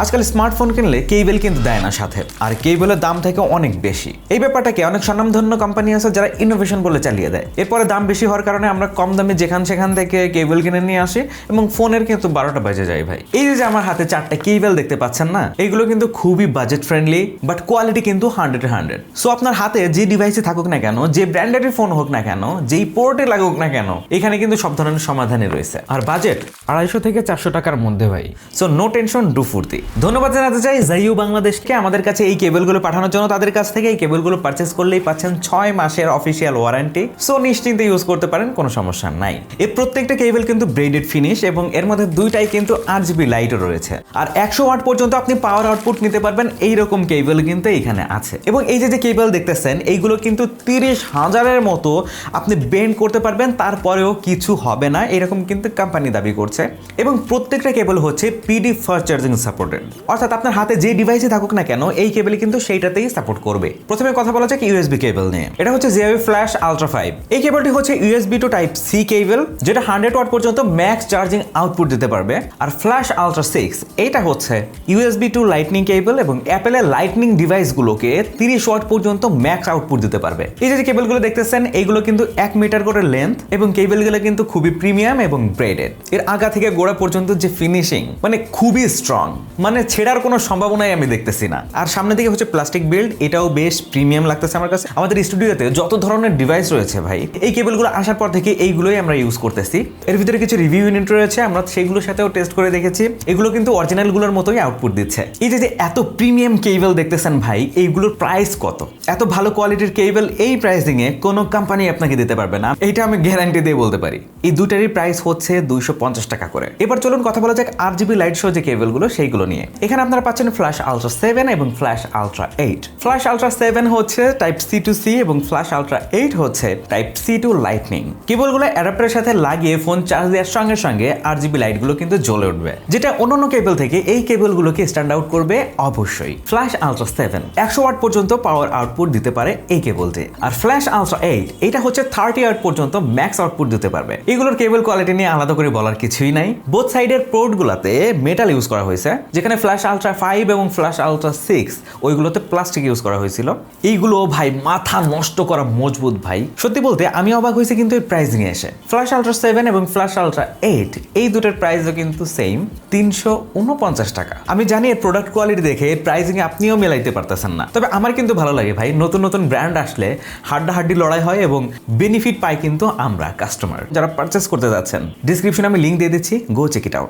আজকাল স্মার্টফোন কিনলে কেবল কিন্তু দেয় না সাথে, আর কেবলের দাম থেকে অনেক বেশি। এই ব্যাপারটাকে অনেক স্বনামধন্য কোম্পানি আছে যারা ইনোভেশন বলে চালিয়ে দেয়। এরপরে দাম বেশি হওয়ার কারণে আমরা কম দামে সেখান থেকে কেবল কিনে নিয়ে আসি এবং ফোনের কিন্তু 12টা বেজে যায় ভাই। এই যে আমার হাতে 4টা কেবল দেখতে পাচ্ছেন না, এইগুলো কিন্তু খুবই বাজেট ফ্রেন্ডলি, বাট কোয়ালিটি কিন্তু 100-100। সো আপনার হাতে যে ডিভাইসে থাকুক না কেন, যে ব্র্যান্ডের ফোন হোক না কেন, যেই পোর্টে লাগুক না কেন, এখানে কিন্তু সব ধরনের সমাধানই রয়েছে। আর বাজেট 250 থেকে 400 টাকার মধ্যে ভাই। সো নো টেনশন, ডু ফুর্তি। ধন্যবাদ জানাতে চাই জাইউ বাংলাদেশকে আমাদের কাছে এই কেবলগুলো পাঠানোর জন্য। তাদের কাছ থেকে এই কেবলগুলো পারচেস করলেই পাচ্ছেন 6 মাসের অফিসিয়াল ওয়ারেন্টি। সো নিশ্চিন্তে ইউজ করতে পারেন, কোনো সমস্যা নাই। এই প্রত্যেকটা কেবল কিন্তু ব্রেডেড ফিনিশ এবং এর মধ্যে দুইটাই কিন্তু RGB লাইটও রয়েছে। আর 100 ওয়াট পর্যন্ত আপনি পাওয়ার আউটপুট নিতে পারবেন, এইরকম কেবল কিন্তু এখানে আছে। এবং এই যে কেবল দেখতেছেন, এইগুলো কিন্তু 30,000-এর মতো আপনি বেন্ড করতে পারবেন, তারপরেও কিছু হবে না, এরকম কিন্তু কোম্পানি দাবি করছে। এবং প্রত্যেকটা কেবল হচ্ছে PD ফাস্ট চার্জিং সাপোর্টেড, অর্থাৎ আপনার হাতে যে ডিভাইসে থাকুক না কেন এই কেবল কিন্তু সেইটাতেই সাপোর্ট করবে। প্রথমে কথা বলা যাক USB কেবল নিয়ে। এটা হচ্ছে ZIAOI Flash Ultra 5। এই কেবলটি হচ্ছে USB to Type C কেবল, যেটা 100 ওয়াট পর্যন্ত ম্যাক্স চার্জিং আউটপুট দিতে পারবে। আর Flash Ultra 6 এটা হচ্ছে USB to Lightning কেবল এবং অ্যাপেলের লাইটনিং ডিভাইসগুলোকে 30 ওয়াট পর্যন্ত ম্যাক্স আউটপুট দিতে পারবে। এই যে কেবলগুলো দেখতেছেন, এইগুলো কিন্তু 1 মিটার করে লেন্থ এবং কেবলগুলো কিন্তু খুবই প্রিমিয়াম এবং ব্রেডেড। এর আগা থেকে গোড়া পর্যন্ত যে ফিনিশিং মানে খুবই স্ট্রং, মানে ছেড়ার কোনো সম্ভাবনাই আমি দেখতেছি না। আর সামনে দিকে হচ্ছে প্লাস্টিক বিল্ড, এটাও বেশ প্রিমিয়াম লাগতেছে আমার কাছে। আমাদের স্টুডিওতে যত ধরনের ডিভাইস রয়েছে ভাই, এই কেবলগুলো আসার পর থেকে এইগুলোই আমরা ইউজ করতেছি। এর ভিতরে কিছু রিভিউ ইউনিট রয়েছে, আমরা সেগুলোর সাথেও টেস্ট করে দেখেছি। এগুলো কিন্তু অরিজিনালগুলোর মতোই আউটপুট দিচ্ছে। এই যে এত প্রিমিয়াম কেবল দেখতেছেন ভাই, এইগুলোর প্রাইস কত? এত ভালো কোয়ালিটির কেবল এই প্রাইসিং এ কোনো কোম্পানি আপনাকে দিতে পারবে না, এইটা আমি গ্যারান্টি দিয়ে বলতে পারি। এই দুটারই প্রাইস হচ্ছে 250 টাকা করে। এবার চলুন কথা বলা যাক RGB লাইট শো যে কেবলগুলো সেইগুলো নিয়ে। এখানে আপনারা পাচ্ছেন Flash Ultra 7 এবং Flash Ultra 8। Flash Ultra 7 হচ্ছে Type C to C এবং Flash Ultra 8 হচ্ছে Type C to Lightning। কেবলগুলো অ্যাডাপ্টারের সাথে লাগিয়ে ফোন চার্জ দেওয়ার সঙ্গে সঙ্গে RGB লাইটগুলো কিন্তু জ্বলে উঠবে, যেটা অন্যান্য কেবল থেকে এই কেবলগুলোকে স্ট্যান্ড আউট করবে অবশ্যই। Flash Ultra 7 100 ওয়াট পর্যন্ত পাওয়ার আউটপুট দিতে পারে এই কেবলটি। আর Flash Ultra 8 এটা হচ্ছে 30 ওয়াট পর্যন্ত ম্যাক্স আউটপুট দিতে পারবে। এগুলোর কেবল কোয়ালিটি নিয়ে আলাদা করে বলার কিছুই নাই। বোথ সাইডের পোর্টগুলোতে মেটাল ইউজ করা হয়েছে, যেখানে Flash Ultra 5 এবং Flash Ultra 6 ওইগুলোতে প্লাস্টিক ইউজ করা হয়েছিল। এইগুলো ভাই মাথা নষ্ট করা মজবুত ভাই। সত্যি বলতে আমি অবাক হয়েছি কিন্তু এই প্রাইসিং এ এসে। Flash Ultra 7 এবং Flash Ultra 8 এই দুটোর প্রাইসও কিন্তু সেম, 349 টাকা। আমি জানি এর প্রোডাক্ট কোয়ালিটি দেখে প্রাইসিং এ আপনিও মেলাইতে পারতেছেন না, তবে আমার কিন্তু ভালো লাগে ভাই। নতুন নতুন ব্র্যান্ড আসলে হাড্ডাহাড্ডি লড়াই হয় এবং বেনিফিট পাই কিন্তু আমরা কাস্টমার যারা পারচেস করতে যাচ্ছেন। ডিসক্রিপশনে আমি লিংক দিয়ে দিচ্ছি, গো চেক ইট আউট।